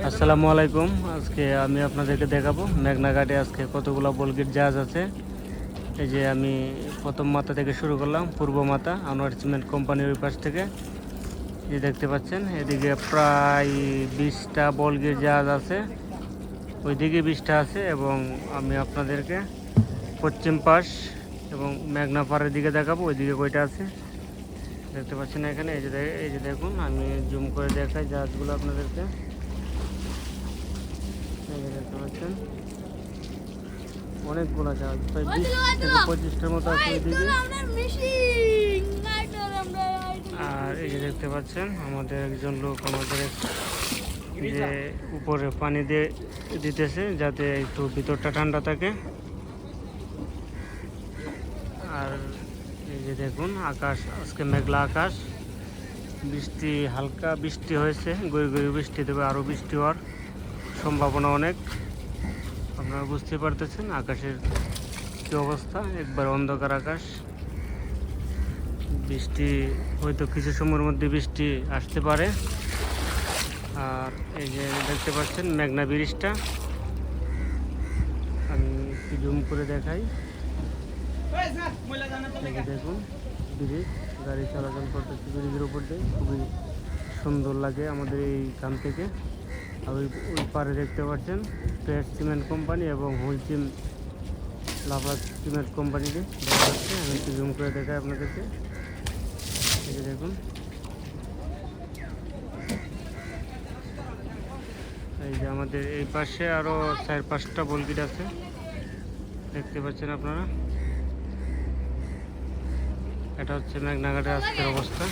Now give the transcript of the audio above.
আসসালামু আলাইকুম। আজকে আমি আপনাদেরকে দেখাবো মেঘনা ঘাটে আজকে কতগুলো বলগির জাহাজ আছে। এই যে আমি প্রথম মাথা থেকে শুরু করলাম, পূর্ব মাথা আনোয়ার সিমেন্ট কোম্পানির ওই পাশ থেকে। যে দেখতে পাচ্ছেন এদিকে প্রায় 20টা বলগির জাহাজ আছে, ওইদিকে 20টা আছে। এবং আমি আপনাদেরকে পশ্চিম পাশ এবং মেঘনা পাড়ের দিকে দেখাবো, ওইদিকে কয়টা আছে দেখতে পাচ্ছেন এখানে। এই যে দেখুন, আমি জুম করে দেখাই জাহাজগুলো আপনাদেরকে। দেখতে পাচ্ছেন অনেকগুলো জাহাজ, প্রায় 20 থেকে 25টার মতো আছে ওইদিকে। আর এই যে দেখতে পাচ্ছেন আমাদের একজন লোক আমাদের যে উপরে পানি দিয়ে দিতেছে যাতে একটু ভিতরটা ঠান্ডা থাকে। আর এই যে দেখুন আকাশ, আজকে মেঘলা আকাশ, বৃষ্টি হালকা বৃষ্টি হয়েছে, গড়ি গড়ি বৃষ্টি দেবে, আরও বৃষ্টি হওয়ার সম্ভাবনা অনেক। আপনারা বুঝতে পারতেছেন আকাশের কি অবস্থা, একবার অন্ধকার আকাশ। বৃষ্টি হয়তো কিছু সময়ের মধ্যে বৃষ্টি আসতে পারে। আর এই যে দেখতে পাচ্ছেন মেঘনা ব্রিজটা, আমি একটু জুম করে দেখাই। দেখুন ব্রিজ, গাড়ি চলাচল করতেছে ব্রিজের উপর দিয়ে, খুবই সুন্দর লাগে আমাদের এইখান থেকে। আর ওই পারে দেখতে পাচ্ছেন পেট সিমেন্ট কোম্পানি এবং হুইচিম লাভা সিমেন্ট কোম্পানিতে দেখা যাচ্ছে। আমি একটু জুম করে দেখাই আপনাদেরকে। এই যে দেখুন, এই যে আমাদের এই পাশে আরও 4-5টা বলগিট আছে দেখতে পাচ্ছেন আপনারা। এটা হচ্ছে মেঘনা ঘাটের আজকের অবস্থা।